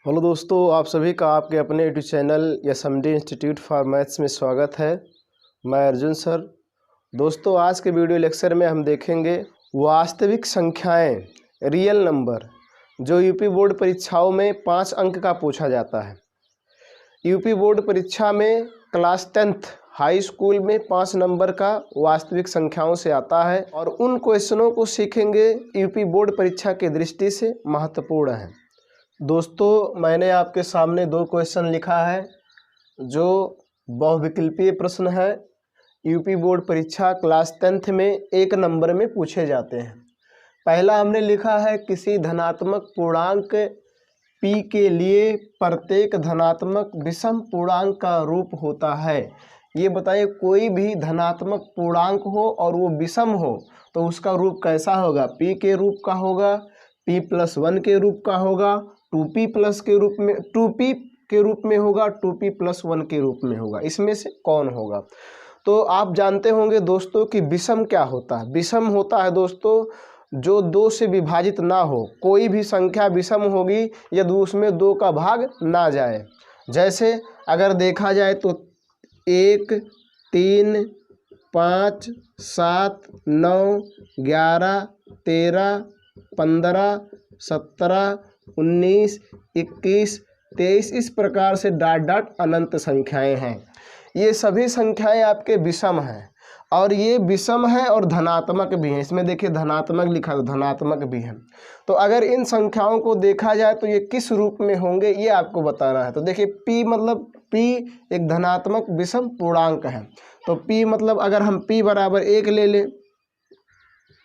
Hello दोस्तों, आप सभी का आपके अपने YouTube channel SMD institute for maths में स्वागत है। मैं अर्जुन सर। दोस्तों, आज के वीडियो लेक्चर में हम देखेंगे वास्तविक संख्याएं, रियल नंबर, जो यूपी बोर्ड परीक्षाओं में 5 अंक का पूछा जाता है। यूपी बोर्ड परीक्षा में क्लास 10th हाई स्कूल में 5 नंबर का वास्तविक संख्याओं से आता है और उन क्वेश्चनों को सीखेंगे यूपी बोर्ड परीक्षा की दृष्टि से महत्वपूर्ण है। दोस्तों, मैंने आपके सामने 2 क्वेश्चन लिखा है जो बहुविकल्पीय प्रश्न है। यूपी बोर्ड परीक्षा क्लास 10th में 1 नंबर में पूछे जाते हैं। पहला हमने लिखा है, किसी धनात्मक पूर्णांक p के लिए प्रत्येक धनात्मक विषम पूर्णांक का रूप होता है। ये बताइए, कोई भी धनात्मक पूर्णांक हो और वो विषम हो तो उसका रूप कैसा होगा? p के रूप का होगा, p+1 के रूप का होगा, 2p प्लस के रूप में 2p के रूप में होगा, 2p+1 के रूप में होगा। इसमें से कौन होगा? तो आप जानते होंगे दोस्तों कि विषम क्या होता है। विषम होता है दोस्तों जो 2 से विभाजित ना हो। कोई भी संख्या विषम होगी यदि उसमें 2 का भाग ना जाए। जैसे अगर देखा जाए तो 1, 3, 5, 7, 9, 11, 13, 15, 17, 19, 21, 23 इस प्रकार से डॉट डॉट अनंत संख्याएं हैं। ये सभी संख्याएं आपके विषम हैं और ये विषम है और धनात्मक भी हैं। इसमें देखिए धनात्मक लिखा है, धनात्मक भी है। तो अगर इन संख्याओं को देखा जाए तो ये किस रूप में होंगे ये आपको बताना है। तो देखिए p मतलब p एक धनात्मक विषम पूर्णांक है। तो p मतलब अगर हम p बराबर 1 ले लें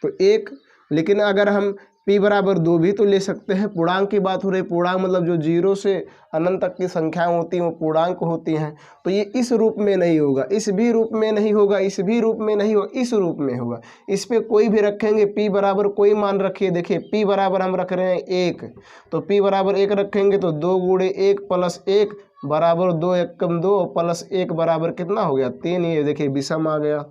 तो 1, लेकिन अगर हम p बराबर 2 भी तो ले सकते हैं। पूर्णांक की बात हो रही है। पूर्णांक मतलब जो 0 से अनंत तक की संख्याएं होती हैं वो पूर्णांक होती हैं। तो ये इस रूप में नहीं होगा, इस भी रूप में नहीं होगा, इस भी रूप में नहीं होगा, इस रूप में होगा। इस पे कोई भी रखेंगे, p बराबर कोई मान रखिए। देखिए p बराबर हम रख रहे हैं 1, तो p बराबर 1 रखेंगे तो 2 गुणे 1 प्लस 1 बराबर 2, 1 कम 2 प्लस 1 बराबर कितना हो गया? 3। ये देखिए विषम आ गया।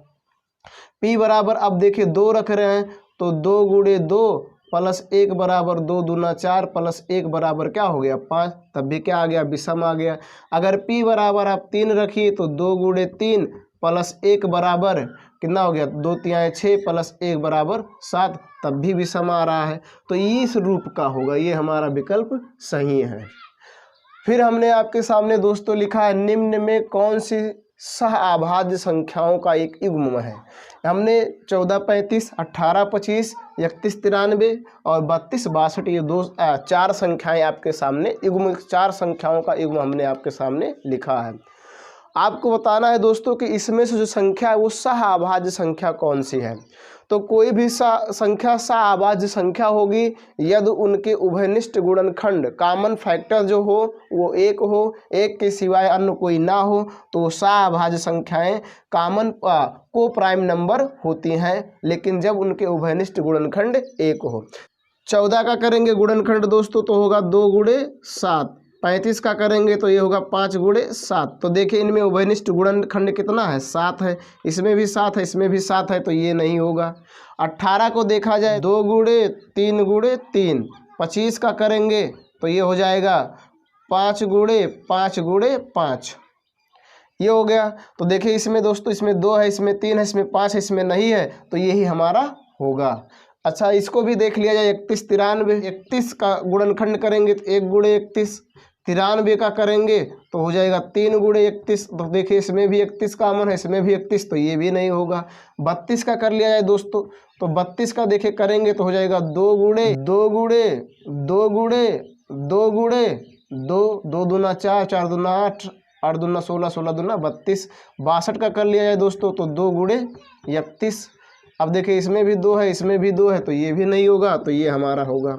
p बराबर अब देखिए 2 रख रहे हैं तो 2 गुणे 2 प्लस 1 बराबर 2 दूना 4 प्लस 1 बराबर क्या हो गया? 5। तब भी क्या आ गया? विषम आ गया। अगर p बराबर आप 3 रखिए तो 2 गुणे 3 प्लस 1 बराबर कितना हो गया? 2 3 6 प्लस 1 बराबर 7। तब भी विषम आ रहा है। तो इस रूप का होगा, ये हमारा विकल्प सही है। फिर हमने आपके सामने दोस्तों लिखा है, निम्न में कौन सी सह अभाज्य संख्याओं का एक युग्म है। हमने 14 35, 18 25, 31 93 और 32 62 ये 4 संख्याएं आपके सामने युग्म, 4 संख्याओं का युग्म हमने आपके सामने लिखा है। आपको बताना है दोस्तों कि इसमें से जो संख्या है वो सह अभाज्य संख्या कौन सी है। तो कोई भी संख्या सह अभाज्य संख्या होगी यदि उनके उभयनिष्ठ गुणनखंड कॉमन फैक्टर जो हो वो 1 हो, 1 के सिवाय अन्य कोई ना हो, तो सह अभाज्य संख्याएं कॉमन को प्राइम नंबर होती हैं, लेकिन जब उनके उभयनिष्ठ गुणनखंड 1 हो। 14 का करेंगे गुणनखंड दोस्तों तो होगा 2 गुणे 7। 35 का करेंगे तो ये होगा 5 गुणे 7। तो देखिए इनमें उभयनिष्ठ गुणनखंड कितना है? 7 है। इसमें भी 7 है, इसमें भी 7 है, तो ये नहीं होगा। 18 को देखा जाए 2 गुणे 3 गुणे 3। 25 का करेंगे तो ये हो जाएगा 5 गुणे 5 गुणे 5। ये हो गया। तो देखिए इसमें दोस्तों इसमें 2 है, इसमें 3 है, इसमें 5 है, इसमें नहीं है, तो यही हमारा होगा। अच्छा, इसको भी देख लिया जाए 31 93। 31 का गुणनखंड करेंगे तो 1 गुणे 31। 93 का करेंगे तो हो जाएगा 3 गुणे 31। तो देखिए इसमें भी 31 कॉमन है, इसमें भी 31, तो ये भी नहीं होगा। 32 का कर लिया जाए दोस्तों तो 32 का देखिए करेंगे तो हो जाएगा 2 गुणे 2 गुणे 2 गुणे 2 गुणे 2, 2 दूना 4, 4 दूना 8, 8 दूना 16, 16 दूना 32। 62 का कर लिया जाए दोस्तों तो 2 गुणे 31। अब देखिए इसमें भी 2 है, इसमें भी 2 है, तो ये भी नहीं होगा, तो ये हमारा होगा।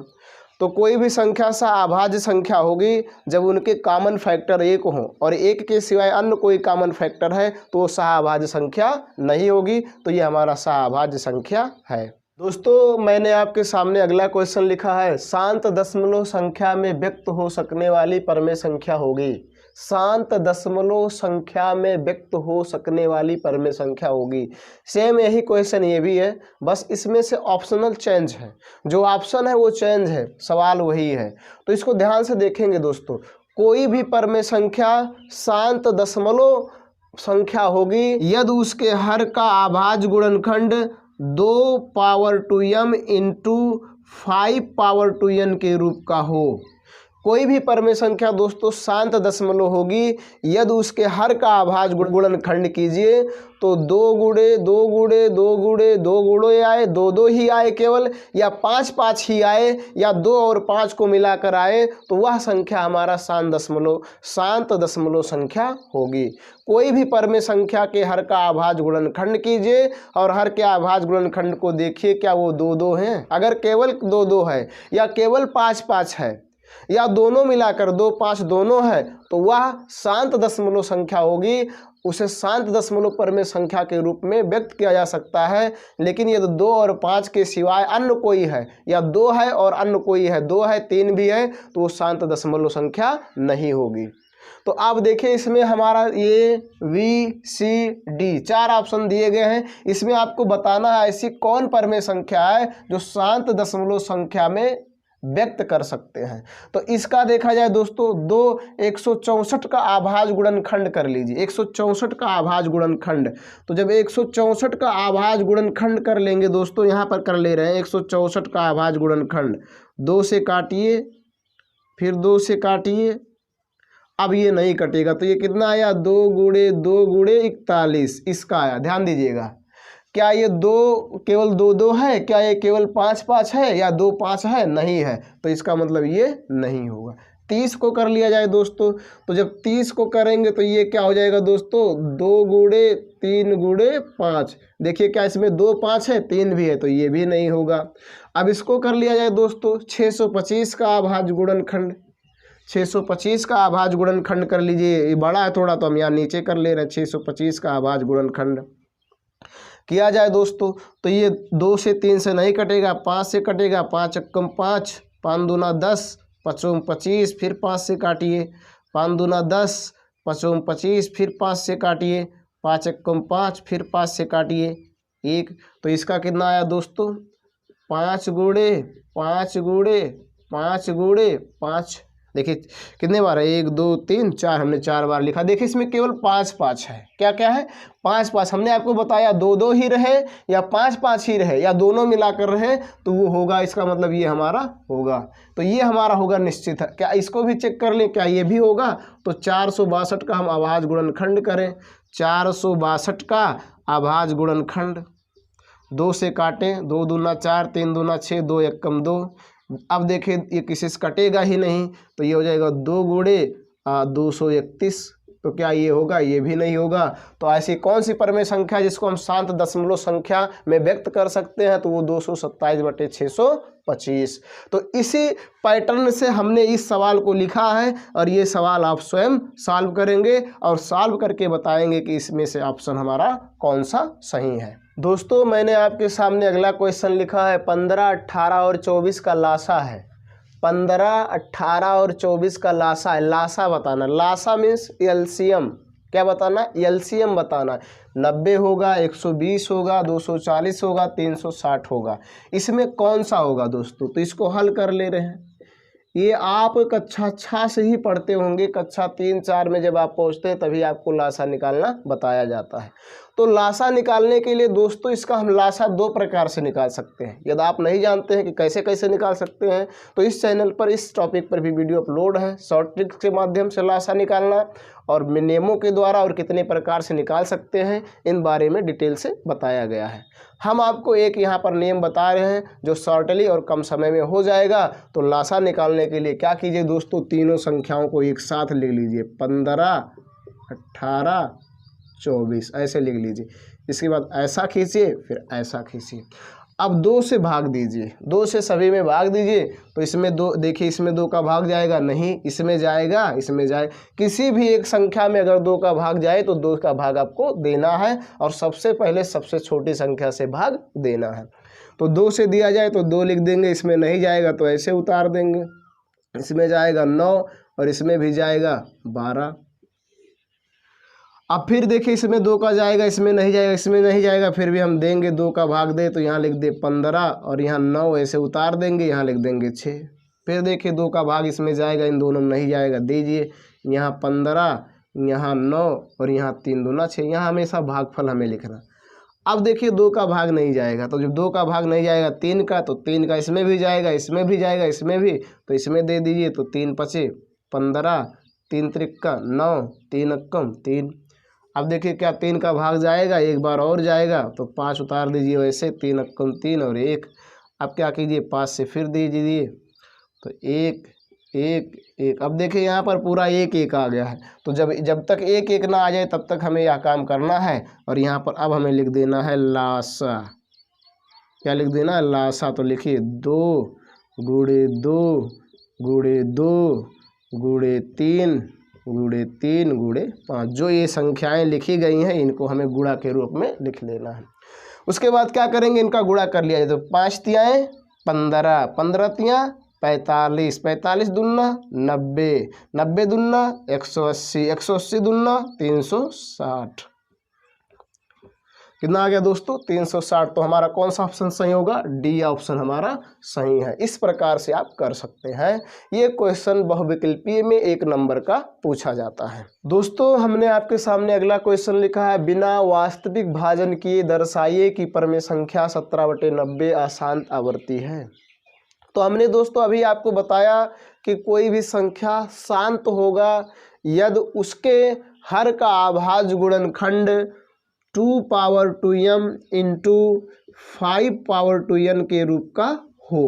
तो कोई भी संख्या सह अभाज्य संख्या होगी जब उनके कॉमन फैक्टर 1 हो और 1 के सिवाय अन्य कोई कॉमन फैक्टर है तो वो सह अभाज्य संख्या नहीं होगी। तो ये हमारा सह अभाज्य संख्या है। दोस्तों, मैंने आपके सामने अगला क्वेश्चन लिखा है, शांत दशमलव संख्या में व्यक्त हो सकने वाली परमेय संख्या होगी। शांत दशमलव संख्या में व्यक्त हो सकने वाली परमेय संख्या होगी। सेम यही क्वेश्चन ये भी है, बस इसमें से ऑप्शनल चेंज है, जो ऑप्शन है वो चेंज है, सवाल वही है। तो इसको ध्यान से देखेंगे दोस्तों। कोई भी परमेय संख्या शांत दशमलव संख्या होगी यदि उसके हर का अभाज्य गुणनखंड 2 power two m into 5 power two n के रूप का हो। कोई भी परमेय संख्या दोस्तों शांत दशमलव होगी यदि उसके हर का अभाज्य गुणनखंड कीजिए तो 2 गुणे 2 गुणे 2 गुणे 2 गुणे आए, 2 2 ही आए केवल, या 5 5 ही आए, या 2 और 5 को मिलाकर आए, तो वह संख्या हमारा शांत दशमलव संख्या होगी। कोई भी परमेय संख्या के हर का अभाज्य गुणनखंड कीजिए और हर के अभाज्य गुणनखंड को देखिए, क्या वो 2 2 हैं? अगर केवल 2 2 है, या केवल 5 5 है, या दोनों मिलाकर 2 5 दोनों है, तो वह शांत दशमलव संख्या होगी। उसे शांत दशमलव परमेय संख्या के रूप में व्यक्त किया जा सकता है। लेकिन यदि 2 और 5 के सिवाय अन्य कोई है, या 2 है और अन्य कोई है, 2 है 3 भी है, तो वो शांत दशमलव संख्या नहीं होगी। तो आप देखिए इसमें हमारा ये ABCD 4 ऑप्शन दिए गए हैं। इसमें आपको बताना है ऐसी कौन परमेय संख्या है जो शांत दशमलव संख्या में व्यक्त कर सकते हैं। तो इसका देखा जाए दोस्तों, 164 का अभाज्य गुणनखंड कर लीजिए। 164 का अभाज्य गुणनखंड, तो जब 164 का अभाज्य गुणनखंड कर लेंगे दोस्तों, यहाँ पर कर ले रहे हैं 164 का अभाज्य गुणनखंड। 2 से काटिए, फिर 2 से काटिए, अब ये नहीं कटेगा, तो ये कितना आया? 2 गुणे 2 गुणे 41 इसका आया। ध्यान दीजिएगा, क्या ये 2 केवल 2 2 है? क्या ये केवल 5 5 है, या 2 5 है? नहीं है, तो इसका मतलब ये नहीं होगा। 30 को कर लिया जाए दोस्तों, तो जब 30 को करेंगे तो ये क्या हो जाएगा दोस्तों? 2 गुणे 3 गुणे 5। देखिए क्या इसमें 2 5 है, 3 भी है, तो ये भी नहीं होगा। अब इसको कर लिया जाए दोस्तों 625 का अभाज्य गुणनखंड। 625 का अभाज्य गुणनखंड कर लीजिए। ये बड़ा है थोड़ा, तो हम यहाँ नीचे कर ले रहे हैं। 625 का अभाज्य गुणनखंड किया जाए दोस्तों, तो ये 2 से 3 से नहीं कटेगा, 5 से कटेगा। 5 एकम 5, 5 दूना 10, 5 25, फिर 5 से काटिए। 5 दूना 10, 5 25, फिर 5 से काटिए। 5 एकम 5, फिर 5 से काटिए 1। तो इसका कितना आया दोस्तों? 5 गुणे 5 गुणे 5 गुणे 5। देखिए कितने बार है? 1 2 3 4, हमने 4 बार लिखा। देखिए इसमें केवल 5 5 है। क्या क्या है? 5 5। हमने आपको बताया 2 2 ही रहे, या 5 5 ही रहे, या दोनों मिलाकर रहे, तो वो होगा। इसका मतलब ये हमारा होगा, तो ये हमारा होगा निश्चित है। क्या इसको भी चेक कर लें, क्या ये भी होगा? तो 462 का हम अभाज्य गुणनखंड करें। 462 का अभाज्य गुणनखंड, 2 से काटें। 2 दूना 4, 3 दूना 6, 2 एकम 2। अब देखिए ये किसी से कटेगा ही नहीं, तो ये हो जाएगा 2 गुणे 231। तो क्या ये होगा? ये भी नहीं होगा। तो ऐसी कौन सी परमेय संख्या जिसको हम शांत दशमलव संख्या में व्यक्त कर सकते हैं? तो वो 227/625। तो इसी पैटर्न से हमने इस सवाल को लिखा है, और ये सवाल आप स्वयं सॉल्व करेंगे और सॉल्व करके बताएंगे कि इसमें से ऑप्शन हमारा कौन सा सही है। दोस्तों मैंने आपके सामने अगला क्वेश्चन लिखा है। 15, 18 और 24 का लासा है। 15, 18 और 24 का लासा है। लासा बताना। लासा मीन्स एलसीएम। क्या बताना? एलसीएम बताना। 90 होगा, 120 होगा, 240 होगा, 360 होगा। इसमें कौन सा होगा दोस्तों? तो इसको हल कर ले रहे हैं। ये आप कक्षा 6 से ही पढ़ते होंगे। कक्षा 3 4 में जब आप पहुँचते हैं तभी आपको लासा निकालना बताया जाता है। तो लासा निकालने के लिए दोस्तों इसका हम लासा 2 प्रकार से निकाल सकते हैं। यदि आप नहीं जानते हैं कि कैसे कैसे निकाल सकते हैं, तो इस चैनल पर इस टॉपिक पर भी वीडियो अपलोड है। शॉर्ट ट्रिक के माध्यम से लासा निकालना और नियमों के द्वारा और कितने प्रकार से निकाल सकते हैं, इन बारे में डिटेल से बताया गया है। हम आपको एक यहाँ पर नियम बता रहे हैं जो शॉर्टली और कम समय में हो जाएगा। तो लासा निकालने के लिए क्या कीजिए दोस्तों? तीनों संख्याओं को एक साथ लिख लीजिए। 15, 18, 24 ऐसे लिख लीजिए। इसके बाद ऐसा खींचिए, फिर ऐसा खींचिए। अब 2 से भाग दीजिए। 2 से सभी में भाग दीजिए। तो इसमें 2, देखिए इसमें 2 का भाग जाएगा नहीं, इसमें जाएगा, इसमें जाए। किसी भी एक संख्या में अगर 2 का भाग जाए तो 2 का भाग आपको देना है, और सबसे पहले सबसे छोटी संख्या से भाग देना है। तो 2 से दिया जाए तो 2 लिख देंगे। इसमें नहीं जाएगा तो ऐसे उतार देंगे। इसमें जाएगा 9 और इसमें भी जाएगा 12। अब फिर देखिए इसमें 2 का जाएगा, इसमें नहीं जाएगा, इसमें नहीं जाएगा, फिर भी हम देंगे 2 का भाग दे तो यहाँ लिख दे 15 और यहाँ 9 ऐसे उतार देंगे, यहाँ लिख देंगे 6। फिर देखिए 2 का भाग इसमें जाएगा, इन दोनों में नहीं जाएगा, दीजिए यहाँ 15, यहाँ 9 और यहाँ 3 दूना 6। यहाँ हमेशा भागफल हमें लिखना। अब देखिए 2 का भाग नहीं जाएगा, तो जब 2 का भाग नहीं जाएगा 3 का, तो 3 का इसमें भी जाएगा, इसमें भी जाएगा, इसमें भी, तो इसमें दे दीजिए। तो 3 पचे 15, 3 त्रिक्का 9, 3 अक्कम 3। अब देखिए क्या 3 का भाग जाएगा, एक बार और जाएगा, तो 5 उतार दीजिए वैसे, 3 अक्कम 3 और 1। अब क्या कीजिए 5 से फिर दीजिए, तो 1 1 1। अब देखिए यहाँ पर पूरा 1 1 आ गया है, तो जब तक 1 1 ना आ जाए तब तक हमें यह काम करना है। और यहाँ पर अब हमें लिख देना है लासा। क्या लिख देना है? लासा। तो लिखिए 2 गुणे 2 गुणे 2 गुणे 3 गुणे 3 गुणे 5। जो ये संख्याएं लिखी गई हैं इनको हमें गुणा के रूप में लिख लेना है। उसके बाद क्या करेंगे, इनका गुणा कर लिया जाए तो 5 तियाएँ 15, 15 तियाँ 45, 45 दूना 90, 90 दूना 180, 180 दूना 360। कितना आ गया दोस्तों? 360। तो हमारा कौन सा ऑप्शन सही होगा? डी ऑप्शन हमारा सही है। इस प्रकार से आप कर सकते हैं। ये क्वेश्चन बहुविकल्पीय में 1 नंबर का पूछा जाता है। दोस्तों हमने आपके सामने अगला क्वेश्चन लिखा है, बिना वास्तविक भाजन किए दर्शाइए कि परमेय संख्या 17/90 अशांत आवर्ती है। तो हमने दोस्तों अभी आपको बताया कि कोई भी संख्या शांत होगा यदि उसके हर का अभाज्य गुणनखंड 2 power 2m into 5 power 2n के रूप का हो।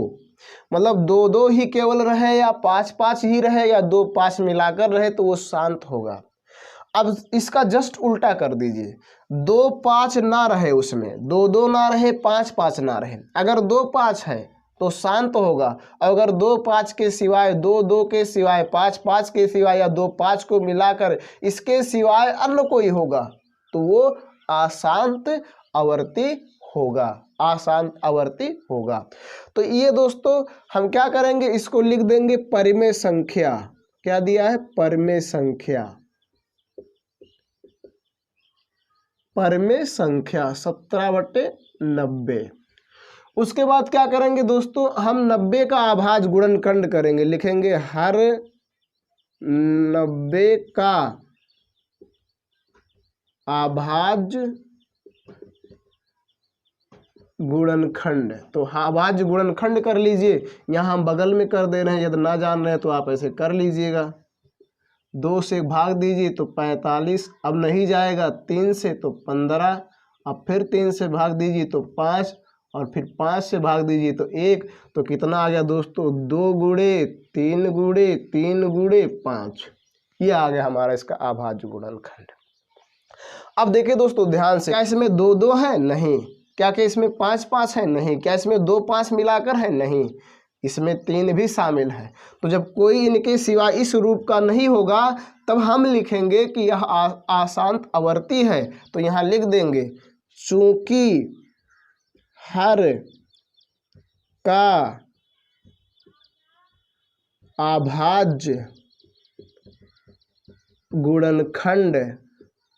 मतलब 2 2 ही केवल रहे या 5 5 ही रहे या 2 5 मिलाकर रहे तो वो शांत होगा। अब इसका जस्ट उल्टा कर दीजिए, 2 5 ना रहे, उसमें 2 2 ना रहे, 5 5 ना रहे। अगर 2 5 है तो शांत होगा। अगर 2 5 के सिवाय, 2 2 के सिवाय, 5 5 के सिवाय या 2 5 को मिलाकर इसके सिवाय अन्य कोई होगा तो वो अशांत आवर्ती होगा, अशांत आवर्ती होगा। तो ये दोस्तों हम क्या करेंगे, इसको लिख देंगे परिमेय संख्या। क्या दिया है? परिमेय संख्या। परिमेय संख्या 17/90। उसके बाद क्या करेंगे दोस्तों, हम 90 का अभाज्य गुणनखंड करेंगे। लिखेंगे हर 90 का अभाज्य गुणनखंड। तो अभाज्य गुणनखंड कर लीजिए। यहाँ हम बगल में कर दे रहे हैं, यदि ना जान रहे हैं तो आप ऐसे कर लीजिएगा। 2 से भाग दीजिए तो 45, अब नहीं जाएगा 3 से तो 15, अब फिर 3 से भाग दीजिए तो 5 और फिर 5 से भाग दीजिए तो 1। तो कितना आ गया दोस्तों? 2 गुणे 3 गुणे 3 गुणे 5। ये आ गया हमारा इसका अभाज्य गुणनखंड। अब देखिए दोस्तों ध्यान से, क्या इसमें 2 2 है? नहीं। क्या कि इसमें 5 5 है? नहीं। क्या इसमें 2 5 मिलाकर है? नहीं। इसमें 3 भी शामिल है। तो जब कोई इनके सिवा इस रूप का नहीं होगा तब हम liखेंगे कि यह अशांत आवर्ती है। तो यहाँ लिख देंगे चूंकि हर का अभाज्य गुणनखंड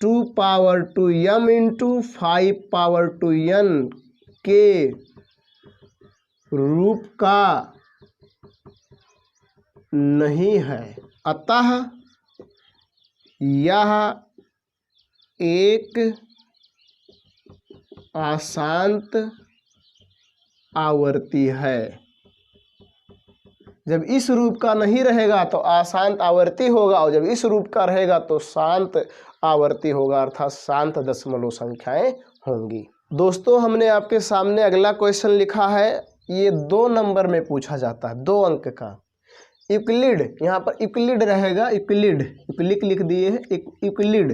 2 power 2m into 5 power 2n के रूप का नहीं है, अतः यह एक अशांत आवर्ती है। जब इस रूप का नहीं रहेगा तो अशांत आवर्ती होगा, और जब इस रूप का रहेगा तो शांत आवर्ती होगा, अर्थात शांत दशमलव संख्याएं होंगी। दोस्तों हमने आपके सामने अगला क्वेश्चन लिखा है, ये 2 नंबर में पूछा जाता है, 2 अंक का। यूक्लिड, यहाँ पर यूक्लिड रहेगा, यूक्लिड, यूक्लिड लिख दिए है, यूक्लिड।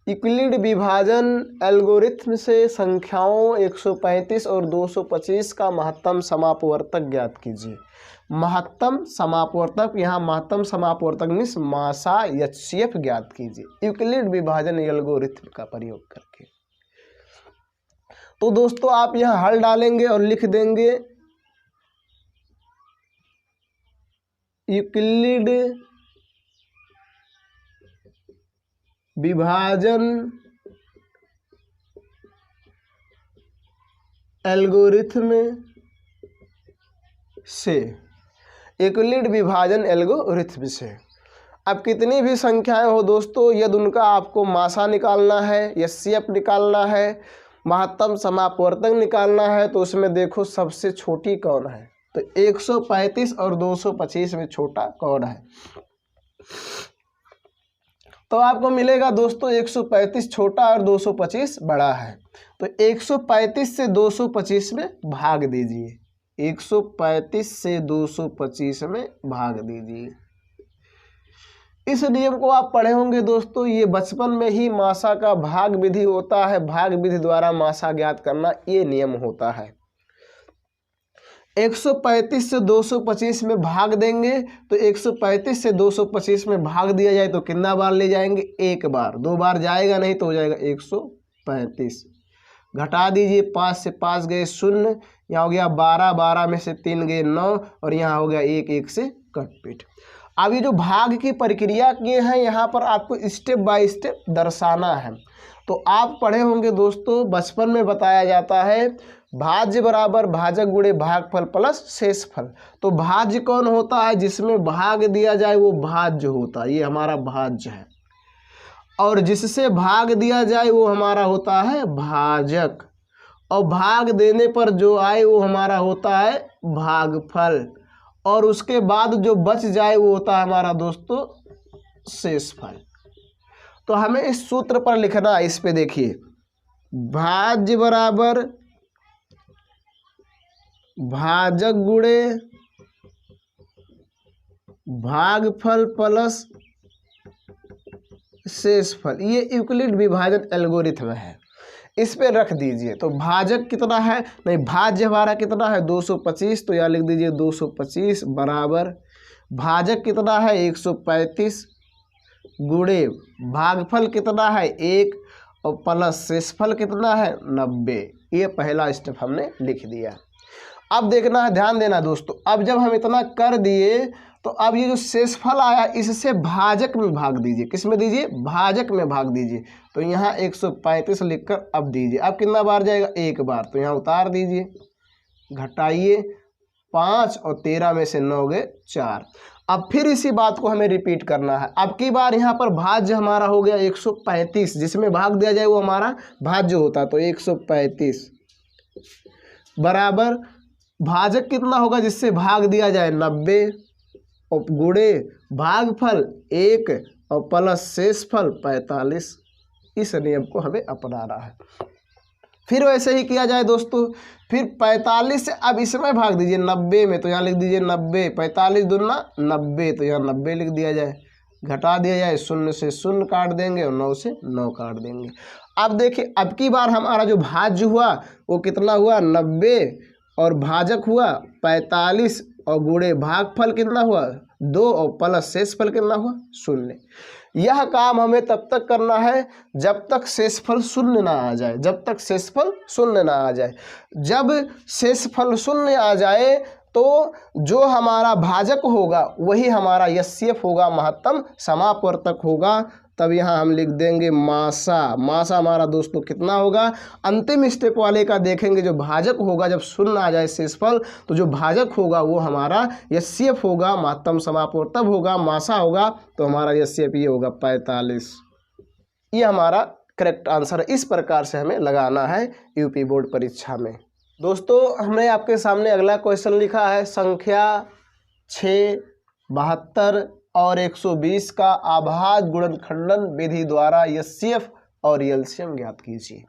यूक्लिड विभाजन एल्गोरिथ्म से संख्याओं 135 और 225 का महत्तम समापवर्तक ज्ञात कीजिए। महत्तम समापवर्तक, यहाँ महत्तम समापवर्तक मीन्स मासा HCF ज्ञात कीजिए यूक्लिड विभाजन एल्गोरिथ्म का प्रयोग करके। तो दोस्तों आप यहाँ हल डालेंगे और लिख देंगे यूक्लिड विभाजन एल्गोरिथ्म से, यूक्लिड विभाजन एल्गोरिथ्म से। अब कितनी भी संख्याएं हो दोस्तों, यदि उनका आपको मासा निकालना है, एचसीएफ निकालना है, महत्तम समापवर्तक निकालना है, तो उसमें देखो सबसे छोटी कौन है, तो 135 और 225 में छोटा कौन है, तो आपको मिलेगा दोस्तों 135 छोटा और 225 बड़ा है। तो 135 से 225 में भाग दीजिए, 135 से 225 में भाग दीजिए। इस नियम को आप पढ़े होंगे दोस्तों, ये बचपन में ही मासा का भाग विधि होता है, भाग विधि द्वारा मासा ज्ञात करना ये नियम होता है। 135 से 225 में भाग देंगे, तो 135 से 225 में भाग दिया जाए तो कितना बार ले जाएंगे, एक बार, दो बार जाएगा नहीं तो हो जाएगा 135। घटा दीजिए, 5 से 5 गए 0, यहाँ हो गया 12, 12 में से 3 गए 9, और यहाँ हो गया 1, 1 से कटपीट। अब ये जो भाग की प्रक्रिया किए हैं, यहाँ पर आपको स्टेप बाय स्टेप दर्शाना है। तो आप पढ़े होंगे दोस्तों, बचपन में बताया जाता है भाज्य बराबर भाजक गुणे भागफल प्लस शेषफल। तो भाज्य कौन होता है, जिसमें भाग दिया जाए वो भाज्य होता है, ये हमारा भाज्य है, और जिससे भाग दिया जाए वो हमारा होता है भाजक, और भाग देने पर जो आए वो हमारा होता है भागफल, और उसके बाद जो बच जाए वो होता है हमारा दोस्तों शेषफल। तो हमें इस सूत्र पर लिखना है, इस पे देखिए, भाज्य बराबर भाजक गुणे भागफल प्लस शेषफल, ये यूक्लिड विभाजन एल्गोरिथ्म है, इस पे रख दीजिए। तो भाजक कितना है, नहीं भाज्य हमारा कितना है 225, तो यहाँ लिख दीजिए 225 बराबर भाजक कितना है 135 गुणे भागफल कितना है 1 और प्लस शेषफल कितना है 90। ये पहला स्टेप हमने लिख दिया। अब देखना है, ध्यान देना दोस्तों, अब जब हम इतना कर दिए तो अब ये जो शेषफल आया इससे भाजक में भाग दीजिए, किस में दीजिए, भाजक में भाग दीजिए। तो यहाँ 135 लिखकर अब दीजिए, अब कितना बार जाएगा, एक बार, तो यहाँ उतार दीजिए, घटाइए 5 और 13 में से 9 गए 4। अब फिर इसी बात को हमें रिपीट करना है। अब की बार यहाँ पर भाज्य हमारा हो गया 135, जिसमें भाग दिया जाए वो हमारा भाज्य होता, तो 135 बराबर भाजक कितना होगा जिससे भाग दिया जाए 90, और गुणे भागफल 1 और प्लस शेषफल 45। इस नियम को हमें अपनाना है। फिर वैसे ही किया जाए दोस्तों, फिर 45 से अब इसमें भाग दीजिए 90 में, तो यहाँ लिख दीजिए 90, 45 दूना 90, तो यहाँ 90 लिख दिया जाए, घटा दिया जाए, 0 से 0 काट देंगे और 9 से 9 काट देंगे। अब देखिए, अब की बार हमारा जो भाज्य हुआ वो कितना हुआ 90, और भाजक हुआ 45, और गुणे भागफल कितना हुआ 2, और प्लस शेषफल कितना हुआ 0। यह काम हमें तब तक करना है जब तक शेषफल 0 ना आ जाए, जब तक शेषफल 0 ना आ जाए। जब शेषफल 0 आ जाए तो जो हमारा भाजक होगा वही हमारा एचसीएफ होगा, महत्तम समापवर्तक होगा। तब यहाँ हम लिख देंगे मासा। मासा हमारा दोस्तों कितना होगा, अंतिम स्टेप वाले का देखेंगे, जो भाजक होगा जब 0 आ जाए शेषफल, तो जो भाजक होगा वो हमारा एचसीएफ होगा, महत्तम समापवर्तक होगा, मासा होगा, तो हमारा एचसीएफ ये होगा 45। ये हमारा करेक्ट आंसर है। इस प्रकार से हमें लगाना है यूपी बोर्ड परीक्षा में। दोस्तों हमने आपके सामने अगला क्वेश्चन लिखा है, संख्या 6, 72 और 120 का आभाज्य गुणनखंडन विधि द्वारा एचसीएफ और एलसीएम ज्ञात कीजिए।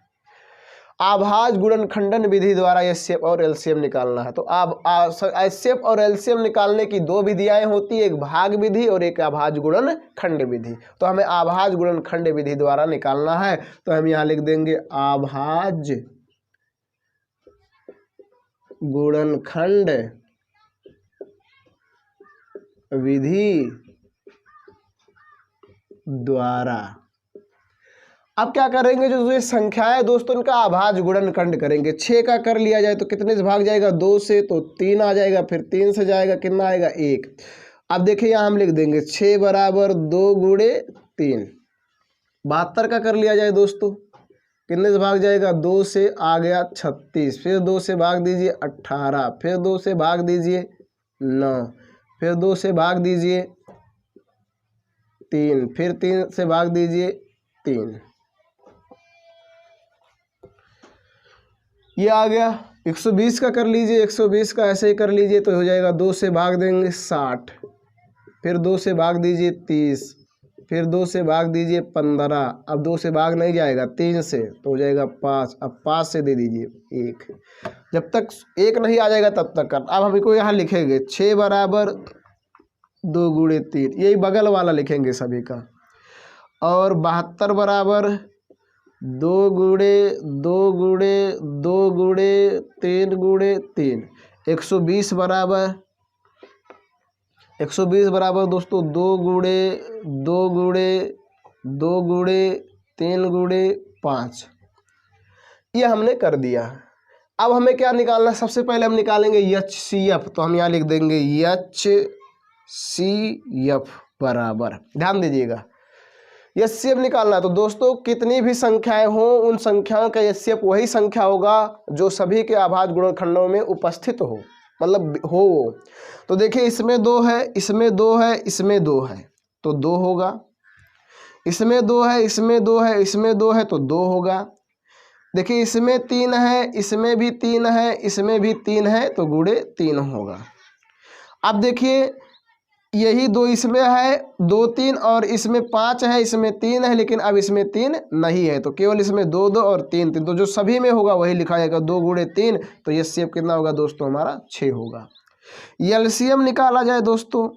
आभाज्य गुणनखंडन विधि द्वारा एचसीएफ और एलसीएम निकालना है। तो आप एचसीएफ और एलसीएम निकालने की दो विधियाएं होती है, एक भाग विधि और एक आभाज्य गुणनखंड विधि। तो हमें आभाज्य गुणनखंड विधि द्वारा निकालना है, तो हम यहाँ लिख देंगे आभाज्य गुणनखंड विधि द्वारा। अब क्या करेंगे, जो ये संख्याएं दोस्तों इनका आभाज्य गुणनखंड करेंगे। 6 का कर लिया जाए तो कितने से भाग जाएगा, 2 से, तो 3 आ जाएगा, फिर 3 से जाएगा कितना आएगा 1। अब देखिए यहाँ हम लिख देंगे 6 बराबर 2 गुणे 3, 72 का कर लिया जाए दोस्तों, कितने से भाग जाएगा, 2 से आ गया 36, फिर 2 से भाग दीजिए 18, फिर 2 से भाग दीजिए 9, फिर 2 से भाग दीजिए 3, फिर 3 से भाग दीजिए 3, ये आ गया। 120 का कर लीजिए, 120 का ऐसे ही कर लीजिए तो हो जाएगा, 2 से भाग देंगे 60, फिर 2 से भाग दीजिए 30, फिर 2 से भाग दीजिए 15, अब 2 से भाग नहीं जाएगा 3 से तो हो जाएगा 5, अब 5 से दे दीजिए 1, जब तक 1 नहीं आ जाएगा तब तक कर। अब हम इसको यहाँ लिखेंगे 6 बराबर 2 गुणे 3, यही बगल वाला लिखेंगे सभी का, और 72 बराबर 2 गुणे 2 गुणे 2 गुणे 3 गुणे 3, 120 बराबर 120 बराबर दोस्तों 2 गुणे 2 गुणे 2 गुणे 3 गुणे 5, ये हमने कर दिया। अब हमें क्या निकालना है, सबसे पहले हम निकालेंगे HCF, तो हम यहाँ लिख देंगे HCF बराबर, ध्यान दीजिएगा HCF निकालना है। तो दोस्तों कितनी भी संख्याएं हों उन संख्याओं का HCF वही संख्या होगा जो सभी के अभाज्य गुणनखंडों में उपस्थित हो, मतलब हो। तो देखिए इसमें 2 है, इसमें 2 है, इसमें 2 है तो 2 होगा, इसमें 2 है, इसमें 2 है, इसमें 2 है तो 2 होगा। देखिए इसमें 3 है, इसमें भी 3 है, इसमें भी 3 है तो गुणे 3 होगा। अब देखिए यही 2 इसमें है, 2 3 और इसमें 5 है, इसमें 3 है, लेकिन अब इसमें 3 नहीं है तो केवल इसमें 2 2 और 3 3, तो जो सभी में होगा वही लिखा जाएगा, 2 गुणे 3, तो ये HCF कितना होगा दोस्तों हमारा 6 होगा। LCM निकाला जाए दोस्तों,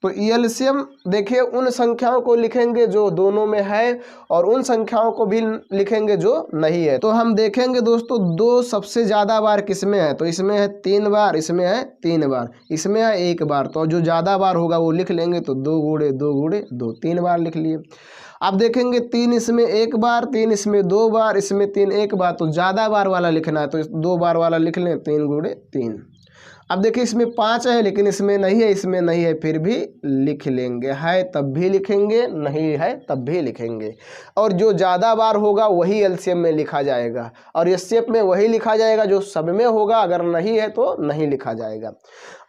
तो LCM देखिए उन संख्याओं को लिखेंगे जो दोनों में है और उन संख्याओं को भी लिखेंगे जो नहीं है। तो हम देखेंगे दोस्तों 2 सबसे ज़्यादा बार किसमें है, तो इसमें है 3 बार, इसमें है 3 बार, इसमें है 1 बार, तो जो ज़्यादा बार होगा वो लिख लेंगे, तो 2 गुणे 2 गुणे 2, 3 बार लिख लिए। अब देखेंगे 3 इसमें 1 बार, 3 इसमें 2 बार, इसमें 3 1 बार, तो ज़्यादा बार वाला लिखना है तो 2 बार वाला लिख लें, 3 गुणे 3। अब देखिए इसमें 5 है लेकिन इसमें नहीं है, इसमें नहीं है, फिर भी लिख लेंगे, है तब भी लिखेंगे, नहीं है तब भी लिखेंगे, और जो ज़्यादा बार होगा वही LCM में लिखा जाएगा और HCF में वही लिखा जाएगा जो सब में होगा, अगर नहीं है तो नहीं लिखा जाएगा।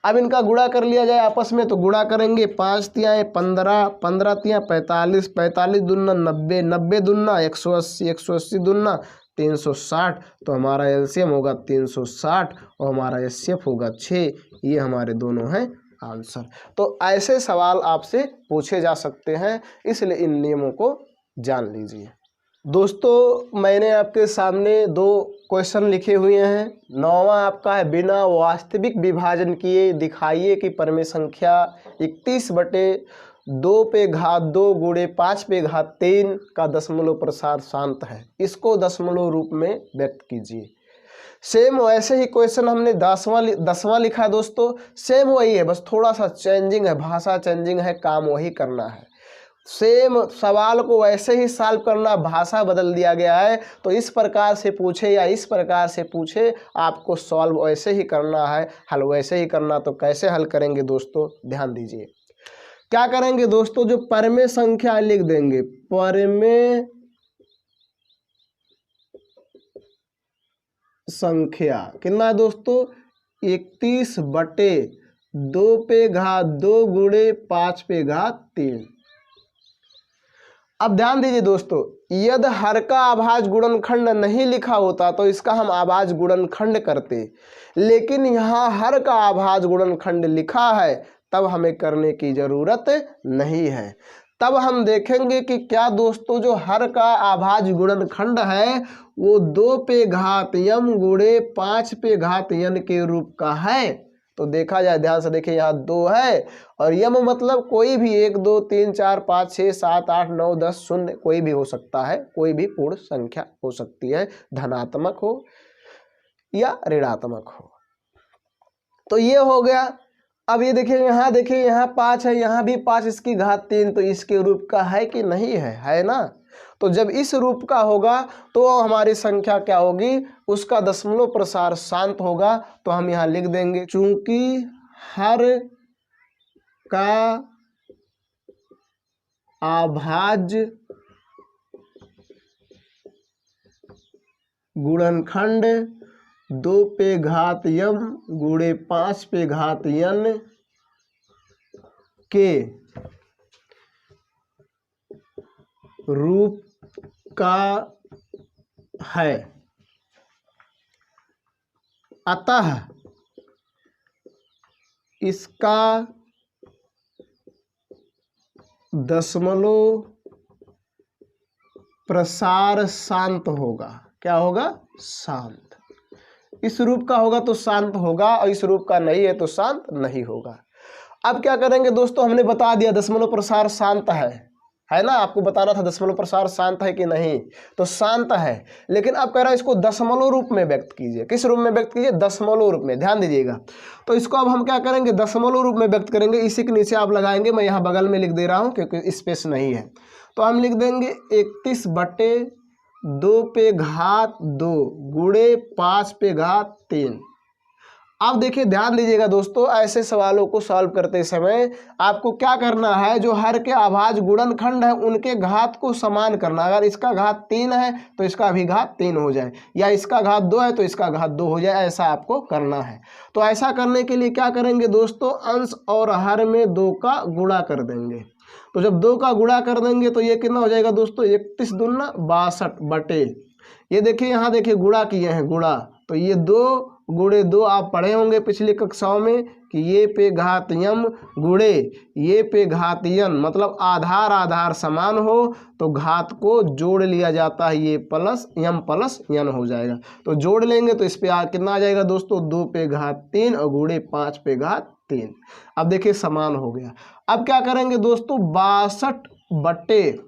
अब इनका गुणा कर लिया जाए आपस में, तो गुणा करेंगे, 5 तियाँ 15, 15 तियाँ 45, 45 दूना 90, 90 दूना 180, 180 दूना 360, तो हमारा LCM होगा 360 और हमारा HCF होगा 6। ये हमारे दोनों हैं आंसर। तो ऐसे सवाल आपसे पूछे जा सकते हैं, इसलिए इन नियमों को जान लीजिए। दोस्तों मैंने आपके सामने 2 क्वेश्चन लिखे हुए हैं। 9वां आपका है, बिना वास्तविक विभाजन किए दिखाइए कि परिमेय संख्या 31/2 पे घात 2 गुणे 5 पे घात 3 का दशमलव प्रसार शांत है, इसको दशमलव रूप में व्यक्त कीजिए। सेम वैसे ही क्वेश्चन हमने 10वां लिखा है दोस्तों, सेम वही है, बस थोड़ा सा चेंजिंग है, भाषा चेंजिंग है, काम वही करना है। सेम सवाल को वैसे ही सॉल्व करना, भाषा बदल दिया गया है, तो इस प्रकार से पूछे या इस प्रकार से पूछे आपको सॉल्व वैसे ही करना है, हल वैसे ही करना। तो कैसे हल करेंगे दोस्तों, ध्यान दीजिए। क्या करेंगे दोस्तों, जो परिमेय संख्या लिख देंगे, परिमेय संख्या कितना है दोस्तों, 31/2 पे घात 2 गुणे 5 पे घात 3। अब ध्यान दीजिए दोस्तों, यदि हर का अभाज्य गुणनखंड नहीं लिखा होता तो इसका हम अभाज्य गुणनखंड करते, लेकिन यहाँ हर का अभाज्य गुणनखंड लिखा है, तब हमें करने की जरूरत नहीं है। तब हम देखेंगे कि क्या दोस्तों जो हर का अभाज्य गुणनखंड है वो 2 पे घात m गुणे 5 पे घात n के रूप का है। तो देखा जाए, ध्यान से देखिए, यहाँ 2 है और यम मतलब कोई भी 1 2 3 4 5 6 7 8 9 10 शून्य कोई भी हो सकता है, कोई भी पूर्ण संख्या हो सकती है, धनात्मक हो या ऋणात्मक हो। तो ये हो गया। अब ये देखिए, यहाँ 5 है, यहाँ भी 5, इसकी घात 3, तो इसके रूप का है कि नहीं है ना। तो जब इस रूप का होगा तो हमारी संख्या क्या होगी, उसका दशमलव प्रसार शांत होगा। तो हम यहाँ लिख देंगे, चूंकि हर का अभाज्य गुणनखंड 2 पे घात m गुणे 5 पे घात n के रूप का है। अतः इसका दशमलव प्रसार शांत होगा। क्या होगा? शांत। इस रूप का होगा तो शांत होगा और इस रूप का नहीं है तो शांत नहीं होगा। अब क्या करेंगे दोस्तों, हमने बता दिया दशमलव प्रसार शांत है ना। आपको बताना था दशमलव प्रसार शांत है कि नहीं, तो शांत है। लेकिन अब कह रहा है इसको दशमलव रूप में व्यक्त कीजिए। किस रूप में व्यक्त कीजिए? दशमलव रूप में। ध्यान दीजिएगा। तो इसको अब हम क्या करेंगे? दशमलव रूप में व्यक्त करेंगे। इसी के नीचे आप लगाएंगे, मैं यहाँ बगल में लिख दे रहा हूँ क्योंकि स्पेस नहीं है। तो हम लिख देंगे 31/2 पे घात 2 गुणे 5 पे घात 3। अब देखिए ध्यान दीजिएगा दोस्तों, ऐसे सवालों को सॉल्व करते समय आपको क्या करना है, जो हर के अभाज्य गुणनखंड है उनके घात को समान करना। अगर इसका घात 3 है तो इसका भी घात 3 हो जाए, या इसका घात 2 है तो इसका घात 2 हो जाए, ऐसा आपको करना है। तो ऐसा करने के लिए क्या करेंगे दोस्तों, अंश और हर में 2 का गुणा कर देंगे। तो जब 2 का गुणा कर देंगे तो ये कितना हो जाएगा दोस्तों, 31 दूना 62 बटे, ये देखिए यहाँ देखिए गुणा किए हैं, गुणा, तो ये 2 गुणे 2 आप पढ़े होंगे पिछली कक्षाओं में कि ये पे घात m गुणे ये पे घात n, मतलब आधार आधार समान हो तो घात को जोड़ लिया जाता है, ये प्लस m प्लस n हो जाएगा। तो जोड़ लेंगे तो इस पे कितना आ जाएगा दोस्तों, 2 पे घात 3 और गुणे 5 पे घात 3। अब देखिए समान हो गया। अब क्या करेंगे दोस्तों, 62 बटे,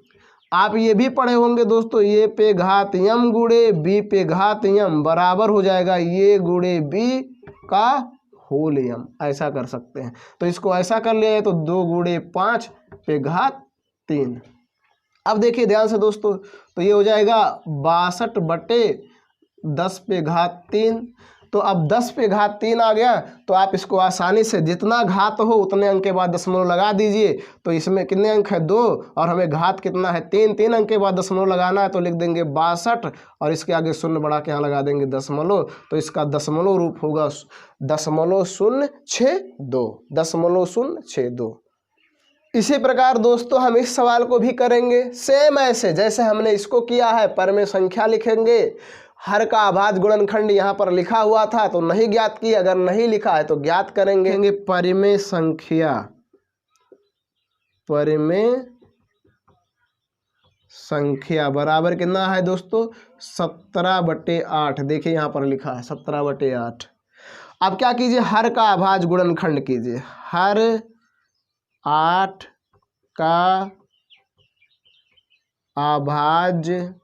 आप ये भी पढ़े होंगे दोस्तों, ये पे घात m गुणे b पे घात m बराबर हो जाएगा ये गुणे b का होल m। ऐसा कर सकते हैं। तो इसको ऐसा कर लिया है तो 2 गुणे 5 पे घात 3। अब देखिए ध्यान से दोस्तों, तो ये हो जाएगा 62 बटे 10 पे घात 3। तो अब 10 पे घात 3 आ गया, तो आप इसको आसानी से जितना घात हो उतने अंक के बाद दशमलव लगा दीजिए। तो इसमें कितने अंक है, 2, और हमें घात कितना है, 3, 3 अंक के बाद दशमलव लगाना है। तो लिख देंगे 62 और इसके आगे शून्य बढ़ा के यहाँ लगा देंगे दशमलव। तो इसका दशमलव रूप होगा 0.062, 0.062। इसी प्रकार दोस्तों हम इस सवाल को भी करेंगे सेम ऐसे जैसे हमने इसको किया है। पर में संख्या लिखेंगे, हर का अभाज्य गुणनखंड यहाँ पर लिखा हुआ था तो नहीं ज्ञात की, अगर नहीं लिखा है तो ज्ञात करेंगे। परिमेय संख्या, परिमेय संख्या बराबर कितना है दोस्तों, 17/8। देखिए यहाँ पर लिखा है 17/8। अब क्या कीजिए, हर का अभाज्य गुणनखंड कीजिए, हर 8 का अभाज्य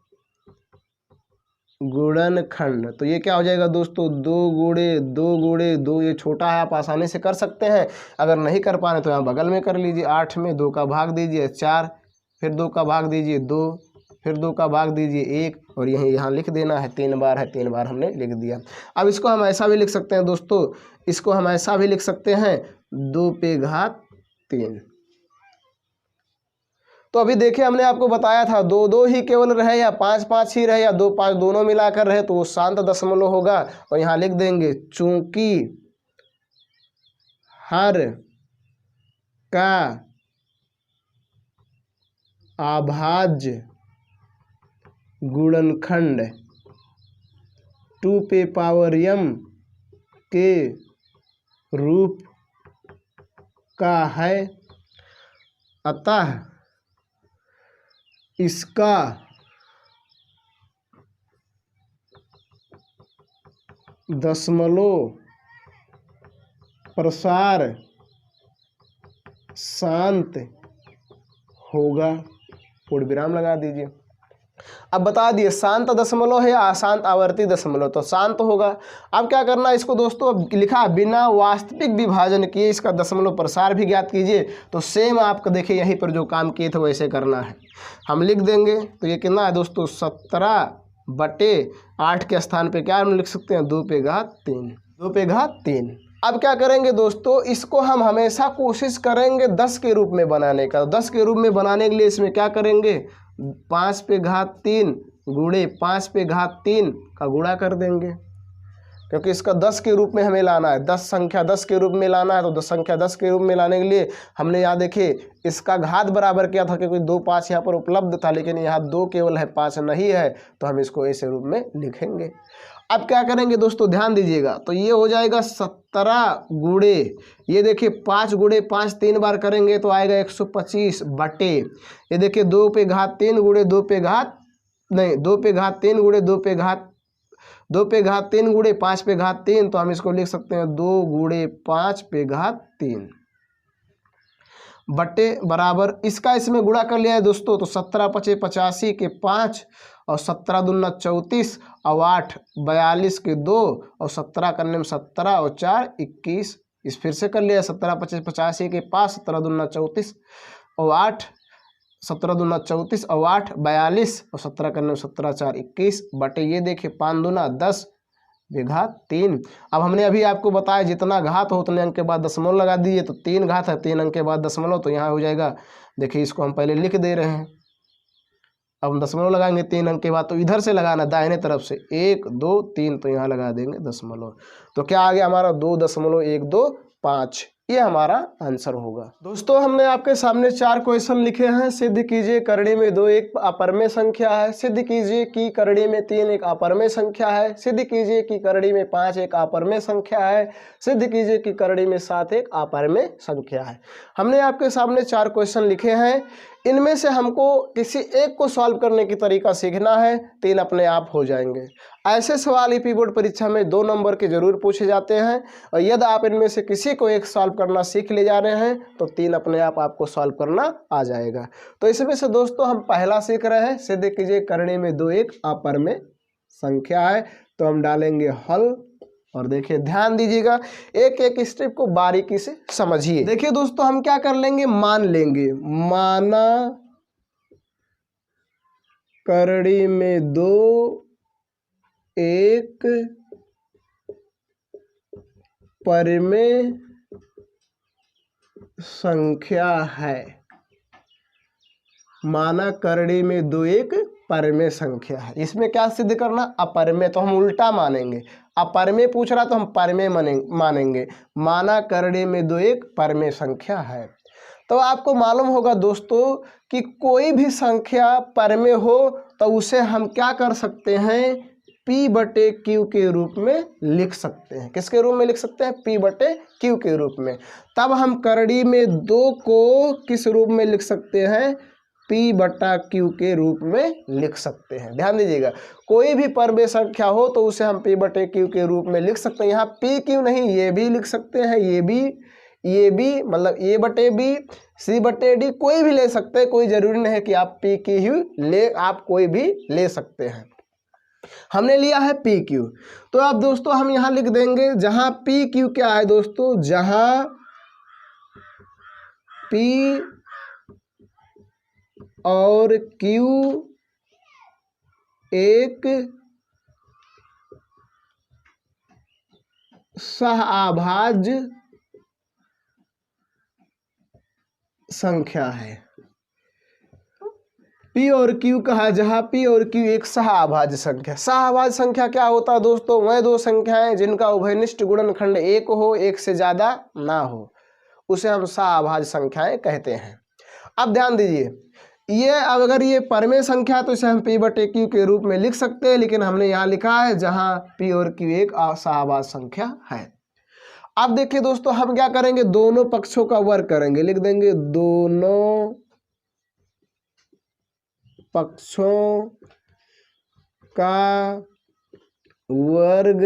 गुणनखंड। तो ये क्या हो जाएगा दोस्तों, 2 गुणे 2 गुणे 2, ये छोटा है आप आसानी से कर सकते हैं। अगर नहीं कर पा रहे तो यहाँ बगल में कर लीजिए। 8 में 2 का भाग दीजिए 4, फिर 2 का भाग दीजिए 2, फिर 2 का भाग दीजिए 1, और यहीं यहाँ लिख देना है। 3 बार है, 3 बार हमने लिख दिया। अब इसको हम ऐसा भी लिख सकते हैं दोस्तों, इसको हम ऐसा भी लिख सकते हैं 2 पे घात 3। तो अभी देखिए हमने आपको बताया था 2 2 ही केवल रहे या 5 5 ही रहे या 2 5 दोनों मिलाकर रहे तो वो शांत दशमलव होगा। और यहाँ लिख देंगे चूंकि हर का अभाज्य गुणनखंड 2 पे पावर m के रूप का है, अतः इसका दशमलव प्रसार शांत होगा। पूर्ण विराम लगा दीजिए। अब बता दिए शांत दशमलव है या अशांत आवर्ती दशमलव, तो शांत होगा। अब क्या करना है इसको दोस्तों, लिखा बिना वास्तविक विभाजन किए इसका दशमलव प्रसार भी ज्ञात कीजिए। तो सेम आपको देखिए यहीं पर जो काम किए थे वैसे करना है। हम लिख देंगे तो ये कितना है दोस्तों, 17/8 के स्थान पे क्या हम लिख सकते हैं, 2 पे घात 3, 2 पे घात 3। अब क्या करेंगे दोस्तों, इसको हम हमेशा कोशिश करेंगे 10 के रूप में बनाने का। 10 के रूप में बनाने के लिए इसमें क्या करेंगे, 5 पे घात 3 गुणे 5 पे घात 3 का गुणा कर देंगे, क्योंकि इसका 10 के रूप में हमें लाना है, 10 संख्या 10 के रूप में लाना है। तो 10 संख्या 10 के रूप में लाने के लिए हमने यहाँ देखिए इसका घात बराबर किया था, क्योंकि 2 5 यहाँ पर उपलब्ध था, लेकिन यहाँ 2 केवल है, 5 नहीं है, तो हम इसको ऐसे रूप में लिखेंगे। अब क्या करेंगे दोस्तों, ध्यान दीजिएगा, तो ये हो जाएगा 17 गुणे, ये देखिए 5 गुणे 5 3 बार करेंगे तो आएगा 125 बटे, ये देखिए 2 पे घात 3 गुणे 2 पे घात नहीं 2 पे घात 3 गुणे 2 पे घात 3 गुणे 5 पे घात 3, तो हम इसको लिख सकते हैं 2 गुणे 5 पे घात 3 बटे बराबर, इसका इसमें गुणा कर लिया है दोस्तों, तो 17 पचे 85 के 5 और 17 दूना 34 और 8 42 के 2 और 17 करने में 17 और 4 21, इस फिर से कर लिया 17 पचे 85 के 5 17 दूना 34 और 8 17 दूना 34 और 8 42 और 17 करने में 17 4 21 बटे, ये देखिए 5 दूना 10 घात 3। अब हमने अभी आपको बताया जितना घात हो उतने अंक के बाद दशमलव लगा दीजिए, तो 3 घात है 3 अंक के बाद दशमलव, तो यहाँ हो जाएगा, देखिए इसको हम पहले लिख दे रहे हैं, अब हम दशमलव लगाएंगे 3 अंक के बाद, तो इधर से लगाना दाहिने तरफ से 1 2 3, तो यहाँ लगा देंगे दशमलव, तो क्या आ गया हमारा 2.125, ये हमारा आंसर होगा। दोस्तों हमने आपके सामने 4 क्वेश्चन लिखे हैं। सिद्ध कीजिए करड़ी में 2 एक अपरमेय संख्या है, सिद्ध कीजिए कि करड़ी में 3 एक अपरमेय संख्या है, सिद्ध कीजिए कि करड़ी में 5 एक अपरमेय संख्या है, सिद्ध कीजिए कि करड़ी में 7 एक अपरमेय संख्या है। हमने आपके सामने 4 क्वेश्चन लिखे हैं, इनमें से हमको किसी एक को सॉल्व करने की तरीका सीखना है, 3 अपने आप हो जाएंगे। ऐसे सवाल यूपी बोर्ड परीक्षा में 2 नंबर के जरूर पूछे जाते हैं, और यदि आप इनमें से किसी को एक सॉल्व करना सीख ले जा रहे हैं तो 3 अपने आप आपको सॉल्व करना आ जाएगा। तो इसमें से दोस्तों हम पहला सीख रहे हैं, सिद्ध कीजिए करड़ी में 2 एक अपरमेय संख्या है, तो हम डालेंगे हल, और देखिए ध्यान दीजिएगा, एक एक स्टेप को बारीकी से समझिए। देखिए दोस्तों हम क्या कर लेंगे, मान लेंगे, माना करड़ी में 2 एक परमेय संख्या है, माना करड़ी में 2 एक परमेय संख्या है। इसमें क्या सिद्ध करना, अपरमेय, तो हम उल्टा मानेंगे, अपरमेय पूछ रहा तो हम परमेय मानेंगे, माना करड़ी में 2 एक परमेय संख्या है। तो आपको मालूम होगा दोस्तों कि कोई भी संख्या परमेय हो तो उसे हम क्या कर सकते हैं, P बटे Q के रूप में लिख सकते हैं। किसके रूप में लिख सकते हैं, P बटे Q के रूप में। तब हम करड़ी में 2 को किस रूप में लिख सकते हैं, P बटा Q के रूप में लिख सकते हैं। ध्यान दीजिएगा, कोई भी परमेय संख्या हो तो उसे हम P बटे Q के रूप में लिख सकते हैं। यहाँ P Q नहीं, ये भी लिख सकते हैं, ये भी मतलब A बटे B, C बटे D, कोई भी ले सकते हैं, कोई जरूरी नहीं है कि आप P Q ले, आप कोई भी ले सकते हैं। हमने लिया है पी क्यू, तो अब दोस्तों हम यहां लिख देंगे, जहां पी क्यू क्या है दोस्तों, जहां पी और क्यू एक सहअभाज्य संख्या है। P और Q कहा, जहां P और Q एक सहअभाज्य संख्या। सहअभाज्य संख्या क्या होता है दोस्तों, वह 2 संख्याएं जिनका उभयनिष्ठ गुणनखंड 1 हो, 1 से ज्यादा ना हो, उसे हम सहअभाज्य संख्याएं कहते हैं। अब ध्यान दीजिए, ये अगर ये परमेय संख्या है तो इसे हम P बटे Q के रूप में लिख सकते हैं, लेकिन हमने यहाँ लिखा है जहां P और Q एक सहअभाज्य संख्या है। अब देखिए दोस्तों हम क्या करेंगे, दोनों पक्षों का वर्ग करेंगे, लिख देंगे दोनों पक्षों का वर्ग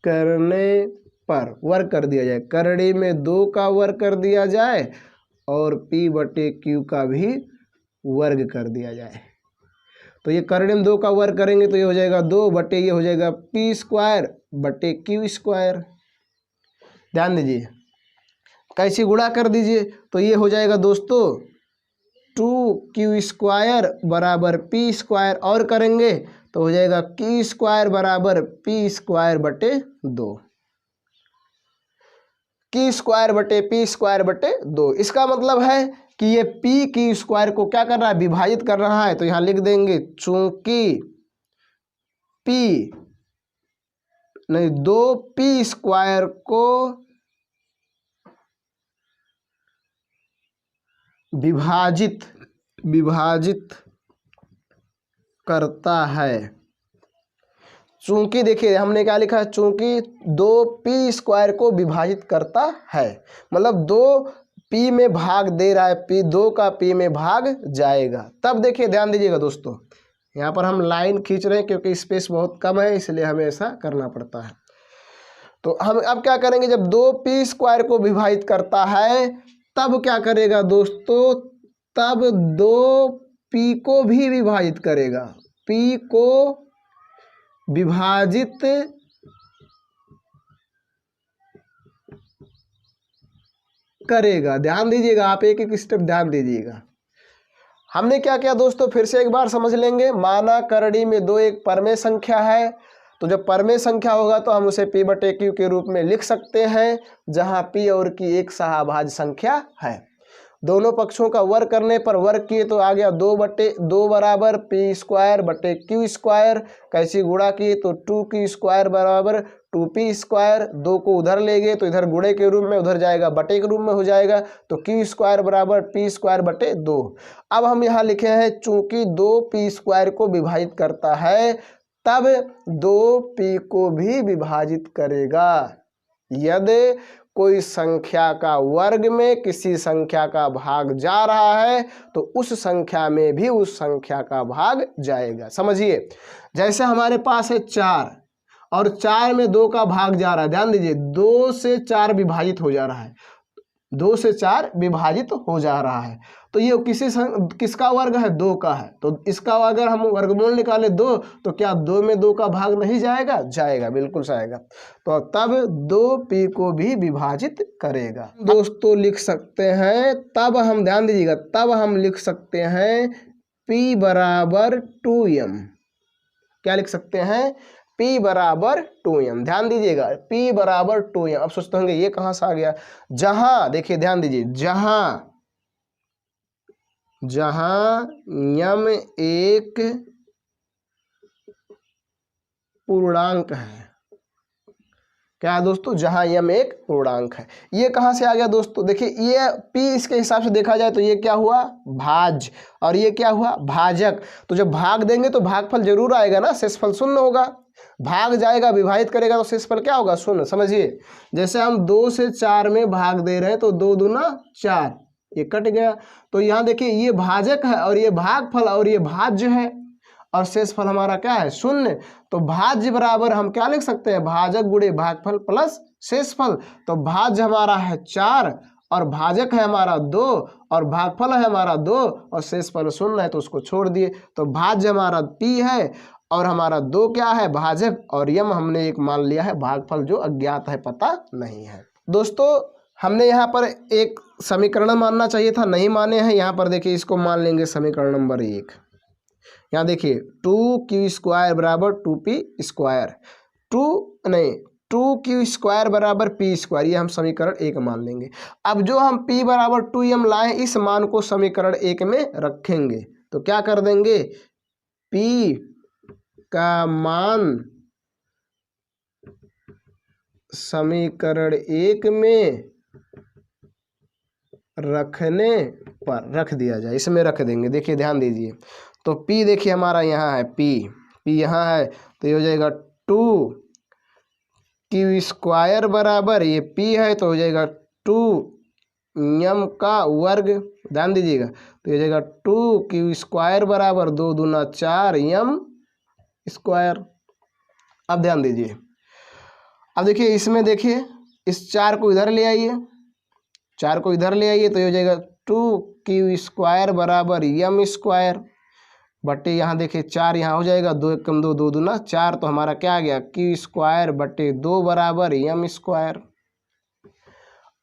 करने पर, वर्ग कर दिया जाए, करड़ी में 2 का वर्ग कर दिया जाए और P बटे Q का भी वर्ग कर दिया जाए। तो ये करड़ी में 2 का वर्ग करेंगे तो ये हो जाएगा 2 बटे, ये हो जाएगा P स्क्वायर बटे Q स्क्वायर। ध्यान दीजिए, कैसे गुणा कर दीजिए, तो ये हो जाएगा दोस्तों 2Q स्क्वायर बराबर P स्क्वायर, और करेंगे तो हो जाएगा Q स्क्वायर बराबर P स्क्वायर बटे 2। की स्क्वायर बटे पी स्क्वायर बटे 2। इसका मतलब है कि ये पी की स्क्वायर को क्या कर रहा है, विभाजित कर रहा है। तो यहां लिख देंगे चूंकि पी नहीं 2p स्क्वायर को विभाजित करता है। चूंकि देखिए हमने क्या लिखा है, चूंकि 2p स्क्वायर को विभाजित करता है, मतलब 2p में भाग दे रहा है, p 2 का p में भाग जाएगा। तब देखिए ध्यान दीजिएगा दोस्तों, यहाँ पर हम लाइन खींच रहे हैं क्योंकि स्पेस बहुत कम है, इसलिए हमें ऐसा करना पड़ता है। तो हम अब क्या करेंगे, जब 2p स्क्वायर को विभाजित करता है तब क्या करेगा दोस्तों, तब 2p को भी विभाजित करेगा, p को विभाजित करेगा। ध्यान दीजिएगा, आप एक एक स्टेप ध्यान दीजिएगा। हमने क्या किया दोस्तों, फिर से एक बार समझ लेंगे। माना करड़ी में 2 एक परमेय संख्या है, तो जब परमेय संख्या होगा तो हम उसे p बटे q के रूप में लिख सकते हैं, जहां p और q एक सहाभाज्य संख्या है। दोनों पक्षों का वर्ग करने पर वर्ग किए तो आ गया 2 बराबर p स्क्वायर बटे q स्क्वायर। कैसी गुणा किए तो 2q स्क्वायर बराबर 2p स्क्वायर। 2 को उधर ले गए तो इधर गुणे के रूप में, उधर जाएगा बटे के रूप में हो जाएगा, तो q स्क्वायर बराबर p स्क्वायर बटे 2। अब हम यहाँ लिखे हैं चूंकि 2p स्क्वायर को विभाजित करता है तब 2p को भी विभाजित करेगा। यदि कोई संख्या का वर्ग में किसी संख्या का भाग जा रहा है तो उस संख्या में भी उस संख्या का भाग जाएगा। समझिए, जैसे हमारे पास है 4 और 4 में 2 का भाग जा रहा है। ध्यान दीजिए, 2 से 4 विभाजित हो जा रहा है, 2 से 4 विभाजित हो जा रहा है, तो ये किसका वर्ग है, 2 का है। तो इसका अगर हम वर्गमूल निकाले 2 तो क्या 2 में 2 का भाग नहीं जाएगा, जाएगा, बिल्कुल जाएगा। तो तब 2p को भी विभाजित करेगा। दोस्तों लिख सकते हैं, तब हम ध्यान दीजिएगा, तब हम लिख सकते हैं p बराबर 2m। क्या लिख सकते हैं, p बराबर 2m। ध्यान दीजिएगा, p बराबर 2m। अब सोचते होंगे ये कहां से आ गया, जहां देखिए ध्यान दीजिए, जहां m एक पूर्णांक है। क्या है दोस्तों, जहां m एक पूर्णांक है। ये कहां से आ गया दोस्तों, देखिए ये p इसके हिसाब से देखा जाए तो ये क्या हुआ, भाज्य, और ये क्या हुआ, भाजक। तो जब भाग देंगे तो भागफल जरूर आएगा ना, शेषफल शून्य होगा। भाग जाएगा, विभाजित करेगा तो शेषफल क्या होगा, शून्य। समझिए, जैसे हम 2 से 4 में भाग दे रहे हैं तो 2 दूना 4, ये कट गया। तो यहाँ देखिए ये भाजक है और ये भागफल और ये भाज्य है, और शेषफल हमारा क्या है, शून्य। तो भाज्य बराबर हम क्या लिख सकते हैं, भाजक गुणे भागफल प्लस शेषफल। तो भाज्य हमारा है 4 और भाजक है हमारा 2 और भागफल है हमारा 2 और शेषफल शून्य है, तो उसको छोड़ दिए। तो भाज्य हमारा p है और हमारा 2 क्या है, भाजक, और यम हमने एक मान लिया है भागफल जो अज्ञात है, पता नहीं है। दोस्तों हमने यहाँ पर एक समीकरण मानना चाहिए था, नहीं माने हैं। यहाँ पर देखिए इसको मान लेंगे समीकरण नंबर 1। यहाँ देखिए 2q स्क्वायर बराबर 2p स्क्वायर, 2q स्क्वायर बराबर p स्क्वायर, ये हम समीकरण 1 मान लेंगे। अब जो हम p बराबर 2m लाए, इस मान को समीकरण 1 में रखेंगे। तो क्या कर देंगे, p का मान समीकरण 1 में रखने पर रख दिया जाए, इसमें रख देंगे। देखिए ध्यान दीजिए, तो p देखिए हमारा यहाँ है, p यहाँ है, तो ये हो जाएगा 2q स्क्वायर बराबर, ये p है तो हो जाएगा 2m का वर्ग। ध्यान दीजिएगा, तो ये हो जाएगा 2q स्क्वायर बराबर 2 दूना 4m स्क्वायर। अब ध्यान दीजिए, अब देखिए इसमें देखिए इस 4 को इधर ले आइए, 4 को इधर ले आइए, तो ये हो जाएगा 2q स्क्वायर बराबर m स्क्वायर बटे, यहाँ देखिए 4 यहाँ हो जाएगा, 2 एकम 2, 2 दूना 4, तो हमारा क्या आ गया, q स्क्वायर बटे 2 बराबर m स्क्वायर।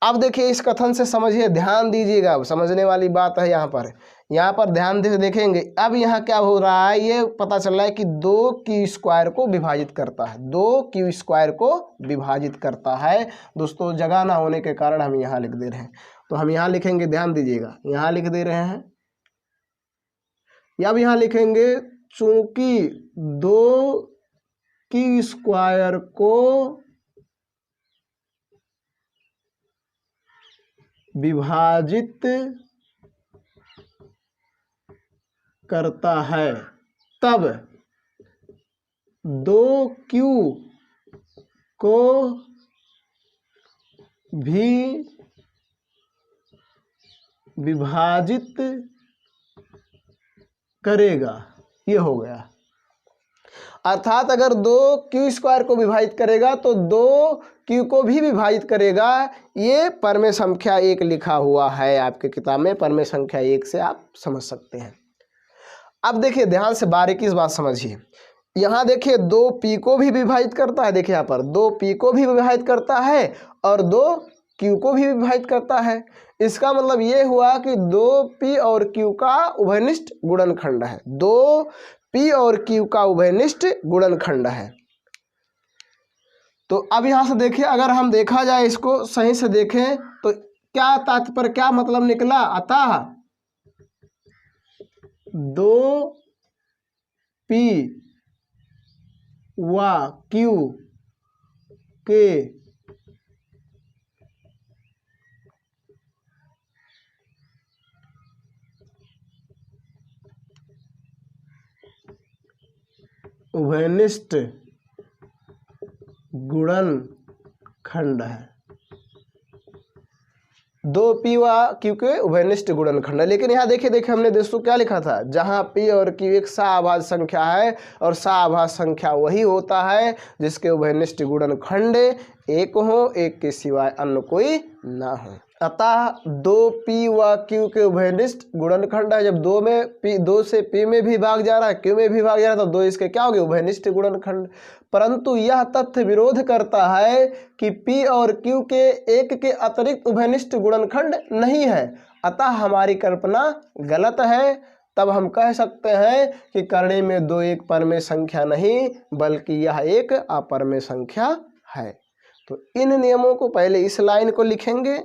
अब देखिए इस कथन से समझिए, ध्यान दीजिएगा, समझने वाली बात है यहाँ पर। यहाँ पर ध्यान से देखेंगे। अब यहाँ क्या हो रहा है, ये पता चल रहा है कि 2q² को विभाजित करता है, 2q² को विभाजित करता है। दोस्तों जगह ना होने के कारण हम यहाँ लिख दे रहे हैं, तो हम यहाँ लिखेंगे, ध्यान दीजिएगा, यहाँ लिख दे रहे हैं। अब यहाँ लिखेंगे चूंकि 2q² को विभाजित करता है, तब 2q को भी विभाजित करेगा। ये हो गया, अर्थात अगर 2q² को विभाजित करेगा तो 2q को भी विभाजित करेगा। ये परमेय संख्या 1 लिखा हुआ है आपके किताब में, परमेय संख्या 1 से आप समझ सकते हैं। अब देखिए ध्यान से बारीकी इस बात समझिए, यहाँ देखिए 2p को भी विभाजित करता है, देखिए यहाँ पर 2p को भी विभाजित करता है और 2q को भी विभाजित करता है। इसका मतलब ये हुआ कि 2p और q का उभयनिष्ठ गुणनखंड है, 2p और q का उभयनिष्ठ गुणनखंड है। तो अब यहाँ से देखिए, अगर हम देखा जाए इसको सही से देखें तो क्या तात्पर्य, क्या मतलब निकला, अतः 2p व q के उभयनिष्ठ गुणनखंड है, 2p व q के उभयनिष्ठ गुणनखंड है। लेकिन यहाँ देखिए हमने दोस्तों क्या लिखा था, जहाँ p और q एक सह-अभाज्य संख्या है और सह-अभाज्य संख्या वही होता है जिसके उभयनिष्ठ गुणनखंड एक हो, एक के सिवाय अन्य कोई ना हो। अतः 2p व q के उभयनिष्ठ गुणनखंड है। जब 2 से p में भी भाग जा रहा है, q में भी भाग जा रहा है, तो 2 इसके क्या हो गए, उभयनिष्ठ गुणनखंड। परंतु यह तथ्य विरोध करता है कि p और q के एक के अतिरिक्त उभयनिष्ठ गुणनखंड नहीं है, अतः हमारी कल्पना गलत है। तब हम कह सकते हैं कि करणी में 2 एक परमेय संख्या नहीं बल्कि यह एक अपरमेय संख्या है। तो इन नियमों को पहले इस लाइन को लिखेंगे,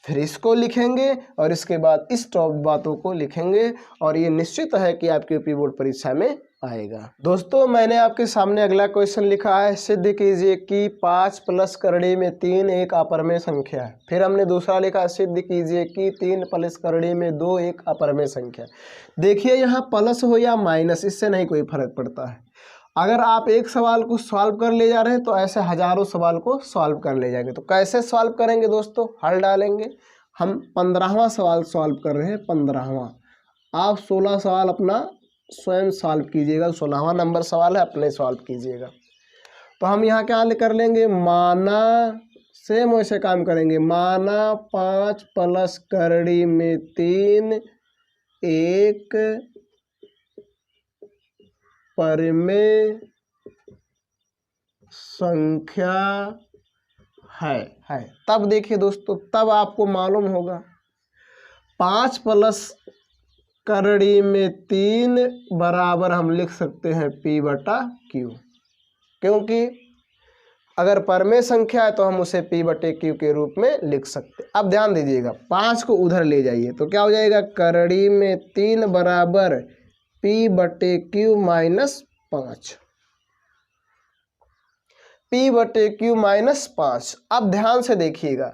फिर इसको लिखेंगे और इसके बाद इस टॉप बातों को लिखेंगे, और ये निश्चित है कि आपकी यूपी बोर्ड परीक्षा में आएगा। दोस्तों मैंने आपके सामने अगला क्वेश्चन लिखा है, सिद्ध कीजिए कि 5 प्लस करणी में 3 एक अपरमेय संख्या है। फिर हमने दूसरा लिखा, सिद्ध कीजिए कि 3 प्लस करणी में 2 एक अपरमेय संख्या। देखिए यहाँ प्लस हो या माइनस, इससे नहीं कोई फर्क पड़ता है। अगर आप एक सवाल को सॉल्व कर ले जा रहे हैं तो ऐसे हजारों सवाल को सॉल्व कर ले जाएंगे। तो कैसे सॉल्व करेंगे दोस्तों, हल डालेंगे। हम 15वां सवाल सॉल्व कर रहे हैं, 15वां। आप 16 सवाल अपना स्वयं सॉल्व कीजिएगा, 16वां नंबर सवाल है, अपने सॉल्व कीजिएगा। तो हम यहाँ क्या कर लेंगे, माना, सेम वैसे काम करेंगे, माना 5 प्लस करणी में 3 एक परमेय संख्या है। तब देखिए दोस्तों, तब आपको मालूम होगा 5 प्लस करणी में 3 बराबर हम लिख सकते हैं p बटा q, क्योंकि अगर परमेय संख्या है तो हम उसे p बटे q के रूप में लिख सकते हैं। अब ध्यान दीजिएगा, 5 को उधर ले जाइए तो क्या हो जाएगा, करणी में 3 बराबर p बटे q माइनस 5, p बटे q माइनस 5। अब ध्यान से देखिएगा,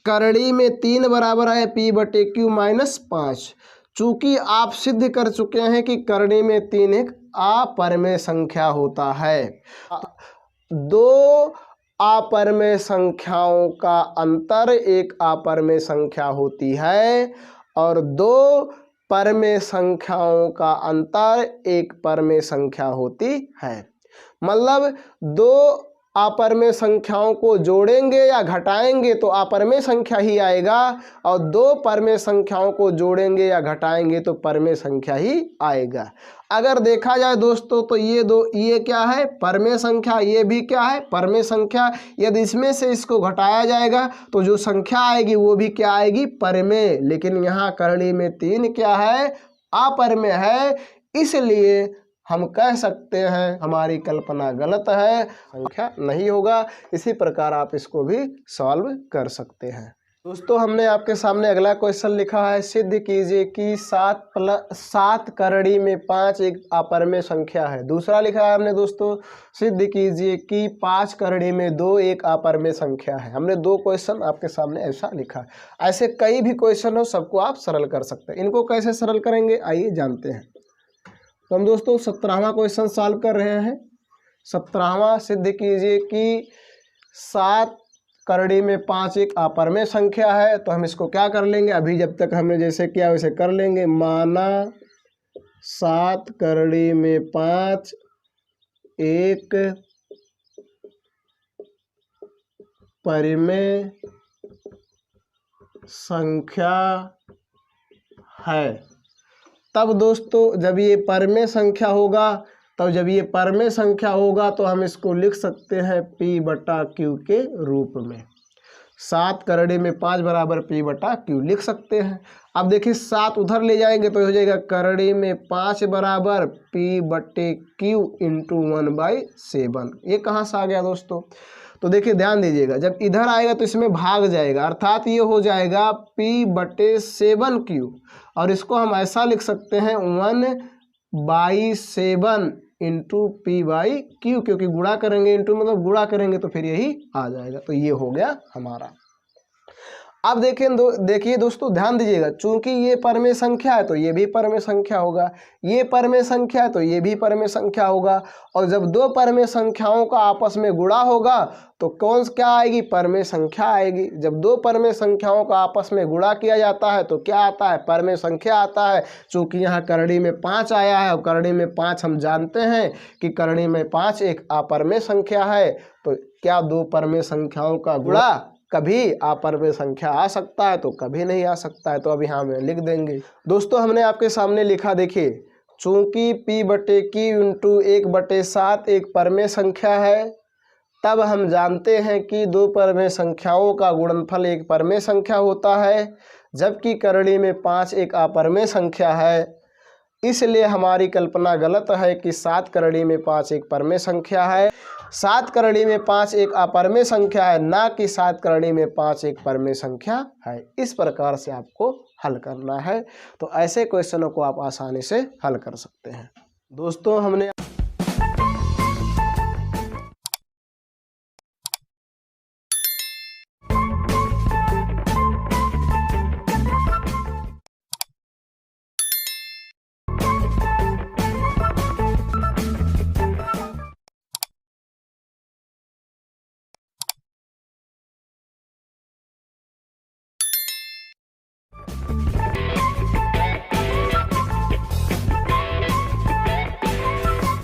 करणी में 3 बराबर है p बटे q माइनस 5। चूंकि आप सिद्ध कर चुके हैं कि करणी में 3 एक अपरमेय संख्या होता है, 2 अपरमेय संख्याओं का अंतर एक अपरमेय संख्या होती है और 2 परमेय संख्याओं का अंतर एक परमेय संख्या होती है। मतलब 2 अपरमेय संख्याओं को जोड़ेंगे या घटाएंगे तो अपरमेय संख्या ही आएगा, और दो परमेय संख्याओं को जोड़ेंगे या घटाएंगे तो परमेय संख्या ही आएगा। अगर देखा जाए दोस्तों तो ये क्या है, परमेय संख्या, ये भी क्या है, परमेय संख्या। यदि इसमें से इसको घटाया जाएगा तो जो संख्या आएगी वो भी क्या आएगी, परमेय। लेकिन यहाँ करड़ी में 3 क्या है, अपरमेय है, इसलिए हम कह सकते हैं हमारी कल्पना गलत है, संख्या नहीं होगा। इसी प्रकार आप इसको भी सॉल्व कर सकते हैं। दोस्तों हमने आपके सामने अगला क्वेश्चन लिखा है, सिद्ध कीजिए कि 7 करड़ी में 5 एक अपरमेय संख्या है। दूसरा लिखा है हमने दोस्तों, सिद्ध कीजिए कि 5 करड़ी में 2 एक अपरमेय संख्या है। हमने 2 क्वेश्चन आपके सामने ऐसा लिखा। ऐसे कई भी क्वेश्चन हो, सबको आप सरल कर सकते हैं। इनको कैसे सरल करेंगे आइए जानते हैं। तो हम दोस्तों 17वां क्वेश्चन सॉल्व कर रहे हैं। 17वां, सिद्ध कीजिए कि 7 करड़ी में 5 एक अपरमेय संख्या है। तो हम इसको क्या कर लेंगे, अभी जब तक हमने जैसे किया वैसे कर लेंगे। माना 7 करड़ी में 5 एक परिमेय संख्या है। तब दोस्तों जब ये परमेय संख्या होगा, तो हम इसको लिख सकते हैं P/Q के रूप में। 7 करड़ी में 5 बराबर P/Q लिख सकते हैं। अब देखिए 7 उधर ले जाएंगे तो हो जाएगा करड़ी में 5 बराबर P/Q इंटू 1/7। ये कहाँ से आ गया दोस्तों, तो देखिए ध्यान दीजिएगा, जब इधर आएगा तो इसमें भाग जाएगा, अर्थात ये हो जाएगा P/7Q। और इसको हम ऐसा लिख सकते हैं 1/7 इंटू P/Q, क्योंकि गुणा करेंगे, इंटू मतलब गुणा करेंगे तो फिर यही आ जाएगा। तो ये हो गया हमारा। अब देखिए दोस्तों ध्यान दीजिएगा, चूंकि ये परमेय संख्या है तो ये भी परमेय संख्या होगा, ये परमेय संख्या है तो ये भी परमेय संख्या होगा। और जब दो परमेय संख्याओं का आपस में गुणा होगा तो क्या आएगी, परमेय संख्या आएगी। जब दो परमेय संख्याओं का आपस में गुणा किया जाता है तो क्या आता है, परमेय संख्या आता है। चूंकि यहाँ करड़ी में 5 आया है और करड़ी में 5 हम जानते हैं कि करड़ी में 5 एक अपरमेय संख्या है, तो क्या दो परमेय संख्याओं का गुणा कभी अपरमेय संख्या आ सकता है, तो कभी नहीं आ सकता है। तो अब यहाँ में लिख देंगे। दोस्तों हमने आपके सामने लिखा, देखिए चूंकि P/Q इंटू 1/7 एक परमेय संख्या है, तब हम जानते हैं कि दो परमेय संख्याओं का गुणनफल एक परमेय संख्या होता है, जबकि करड़ी में 5 एक अपरमेय संख्या है। इसलिए हमारी कल्पना गलत है कि 7 करड़ी में 5 एक परमेय संख्या है। 7 करड़ी में 5 एक अपरमेय संख्या है, ना कि 7 करड़ी में 5 एक परमेय संख्या है। इस प्रकार से आपको हल करना है। तो ऐसे क्वेश्चनों को आप आसानी से हल कर सकते हैं। दोस्तों हमने